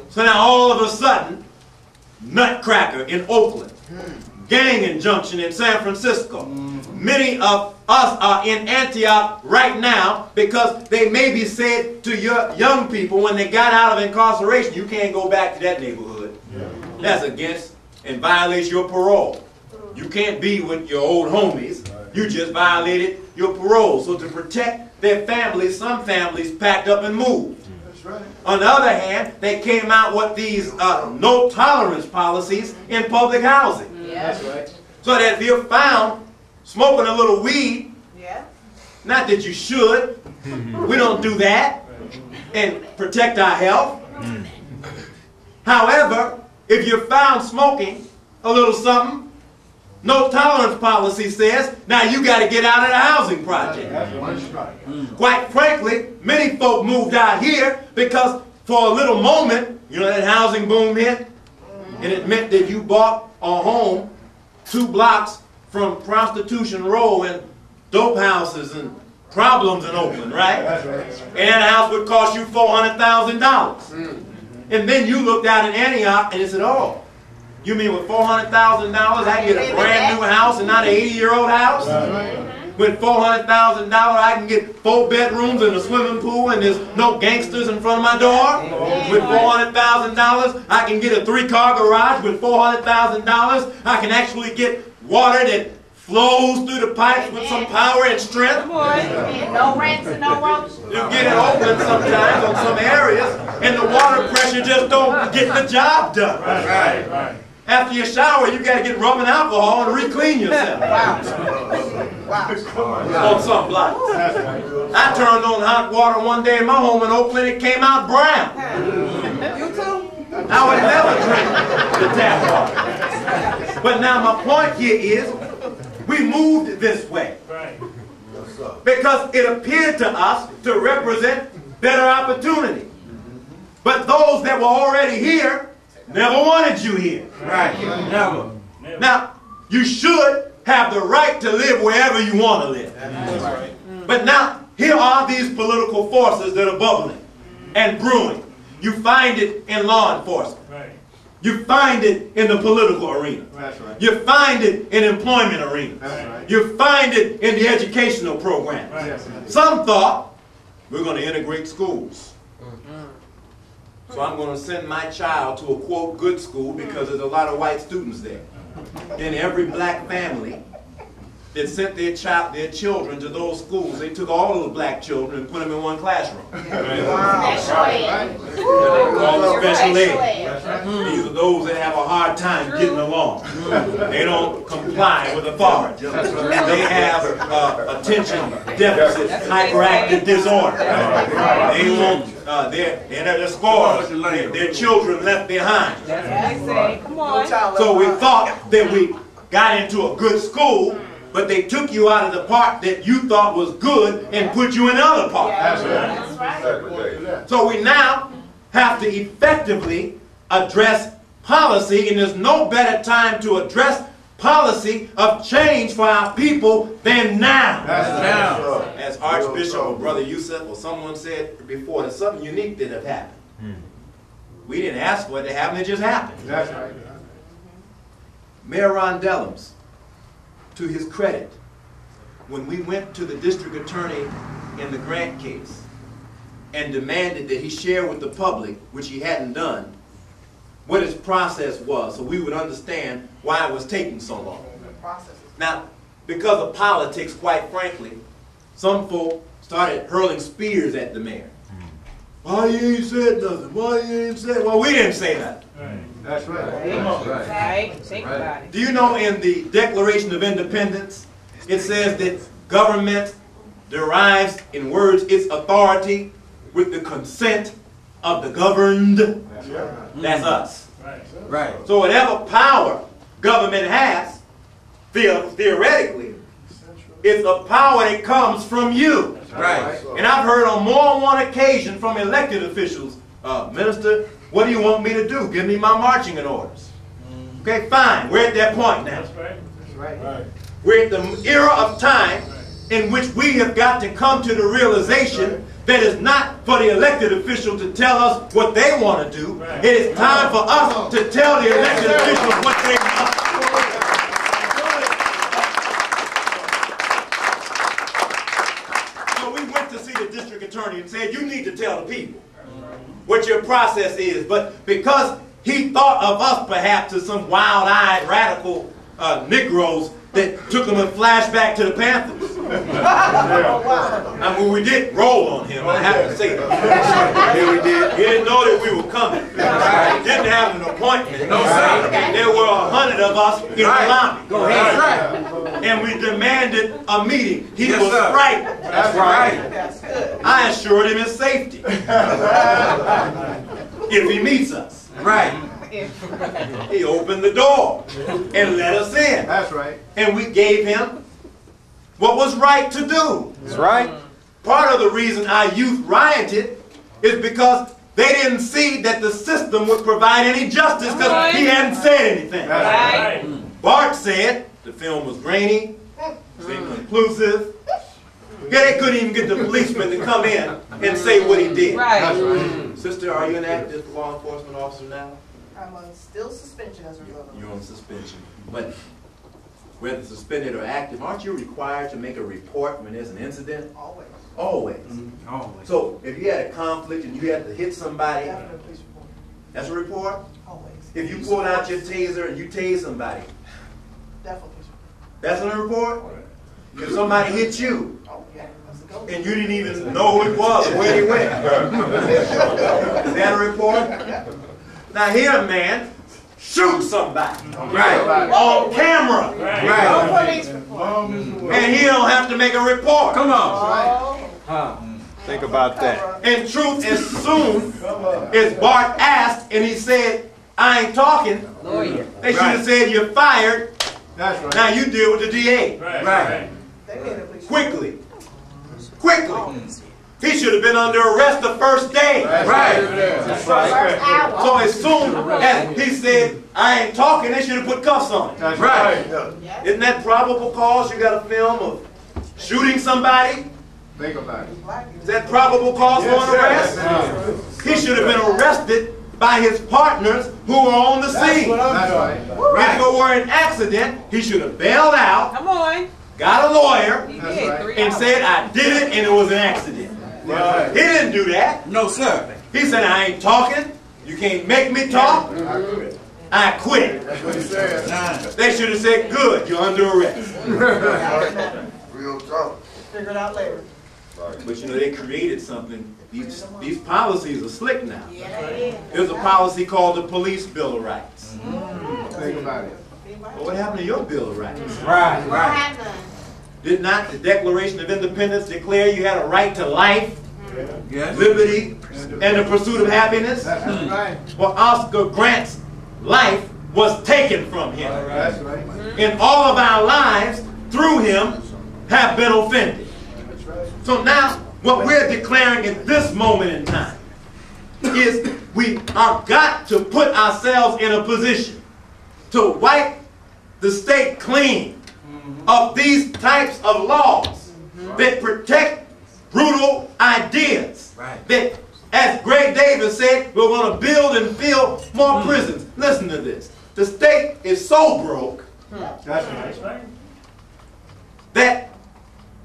So now all of a sudden, Nutcracker in Oakland, gang injunction in San Francisco. Many of us are in Antioch right now because they maybe said to your young people when they got out of incarceration, you can't go back to that neighborhood. That's against and violates your parole. You can't be with your old homies. You just violated your parole. So to protect their families, some families packed up and moved. Right. On the other hand, they came out with these no tolerance policies in public housing. That's right. So that if you're found smoking a little weed, not that you should, we don't do that, and protect our health. However, if you're found smoking a little something, no tolerance policy says, now you got to get out of the housing project. Quite frankly, many folk moved out here because for a little moment, you know, that housing boom hit, and it meant that you bought a home 2 blocks from Prostitution Row and dope houses and problems in Oakland, right? And that house would cost you $400,000. And then you looked out in Antioch and you said, oh, you mean with $400,000 I get a brand new house and not an 80-year-old house? With $400,000 I can get 4 bedrooms and a swimming pool and there's no gangsters in front of my door? With $400,000 I can get a 3-car garage. With $400,000 I can actually get water that flows through the pipes with some power and strength. No rents and no roads. You get it open sometimes on some areas and the water pressure just don't get the job done. Right. After you shower, you got to get rubbing alcohol and re-clean yourself. On some blocks. I turned on hot water one day in my home in Oakland. It came out brown. You too? I would never drink the tap water. But now my point here is, we moved this way because it appeared to us to represent better opportunity. But those that were already here never wanted you here. Right. Never. Now, you should have the right to live wherever you want to live. That's right. But now, here are these political forces that are bubbling and brewing. You find it in law enforcement. You find it in the political arena. That's right. You find it in employment arena. That's right. You find it in the educational programs. Right. Some thought, we're going to integrate schools. So I'm going to send my child to a, quote, good school because there's a lot of white students there. In every black family that sent their children to those schools, they took all of the black children and put them in one classroom. Special ed. Called special ed. These are those that have a hard time getting along. They don't comply with authority. They have attention deficit, hyperactive disorder. They won't. Their scores, their children left behind. So we thought that we got into a good school, but they took you out of the part that you thought was good and put you in the other part. That's right. So we now have to effectively address policy, and there's no better time to address policy of change for our people than now. As Archbishop or Brother Yusuf or someone said before, there's something unique that have happened. We didn't ask for it to happen, it just happened. That's right. Mayor Ron Dellums, to his credit, when we went to the district attorney in the Grant case and demanded that he share with the public, which he hadn't done, what his process was so we would understand why it was taking so long. Now, because of politics, quite frankly, some folk started hurling spears at the mayor. Why you ain't said nothing? Why you ain't said? Well, we didn't say nothing. That's right. Think about it. Do you know in the Declaration of Independence, it says that government derives, in words, its authority with the consent of the governed? That's us. Right. So whatever power government has, theoretically, it's a power that comes from you. Right. And I've heard on more than one occasion from elected officials, Minister, what do you want me to do? Give me my marching orders. Okay, fine. We're at that point now. That's right. We're at the era of time in which we have got to come to the realization that it's not for the elected official to tell us what they want to do. It is time for us to tell the elected officials what they want. So we went to see the district attorney and said, you need to tell the people what your process is. But because he thought of us perhaps as some wild-eyed radical Negroes that took him a flashback to the Panthers. I mean, we did roll on him, I have to say that. Yeah, we did. He didn't know that we were coming. He didn't have an appointment. No, sir. There were 100 of us in the lobby. Go ahead. And we demanded a meeting. He was frightened. That's right. I assured him his safety. If he meets us. Right. He opened the door and let us in. That's right. And we gave him what was right to do. That's right. Part of the reason our youth rioted is because they didn't see that the system would provide any justice because he hadn't said anything. That's right. Bart said the film was grainy, it was inconclusive. Yeah, they couldn't even get the policeman to come in and say what he did. Right. That's right. Sister, are you an active law enforcement officer now? I'm on still suspension as a result. You're on suspension. But whether suspended or active, aren't you required to make a report when there's an incident? Always. Always. Always. So if you had a conflict and you had to hit somebody, that's a report? Always. If you pulled out your taser and you tased somebody, Definitely. that's a report? If somebody hit you, and you didn't even know who it was or where he went, is that a report? Now here a man shoots somebody, right, on camera, right, and he don't have to make a report. Come on. Think about that. In truth, as soon as Bart asked and he said, I ain't talking, they should have said, you're fired. That's right. Now you deal with the DA. Right. Quickly. He should have been under arrest the first day. Right. So as soon as he said, I ain't talking, they should have put cuffs on him. That's right. Isn't that probable cause? You got a film of shooting somebody? Think about it. Is that probable cause for an arrest? He should have been arrested by his partners who were on the scene. That's right. If it were an accident, he should have bailed out. Come on. Got a lawyer and said, I did it and it was an accident. Right. He didn't do that. No, sir. He said, I ain't talking. You can't make me talk. I quit. That's what he said. They should have said, good, you're under arrest. Real talk. Figure it out later. But you know, they created something. These policies are slick now. There's a policy called the Police Bill of Rights. Think about it. Well, what happened to your Bill of Rights? Right. Did not the Declaration of Independence declare you had a right to life, liberty, and the pursuit of happiness? Right. Well, Oscar Grant's life was taken from him. That's right. And all of our lives, through him, have been offended. So now, what we're declaring at this moment in time is we have got to put ourselves in a position to wipe the state clean of these types of laws that protect brutal ideas. That, as Greg Davis said, we're going to build and fill more prisons. Listen to this. The state is so broke that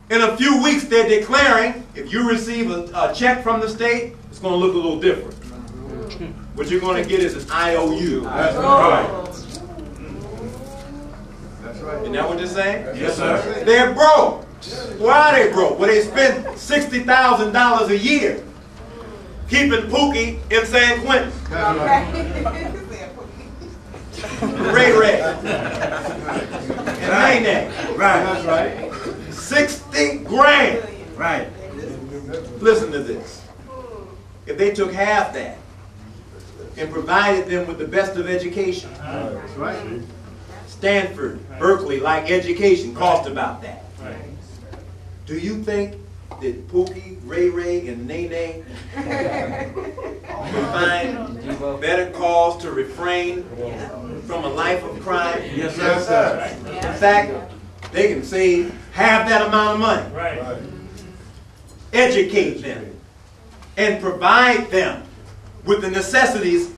in a few weeks they're declaring if you receive a check from the state, it's going to look a little different. What you're going to get is an IOU. That's right. Isn't that what they're saying? Yes, sir. They're broke. Why are they broke? Well, they spend $60,000 a year keeping Pookie in San Quentin. Ray Ray. And Nene. Right. That's right. 60 grand. Right. Listen to this. If they took half that and provided them with the best of education. That's right. Stanford, Berkeley, like education, cost about that. Do you think that Pookie, Ray Ray, and Nene would find better cause to refrain from a life of crime? Yes, sir. In fact, they can save have that amount of money. Right. Educate them and provide them with the necessities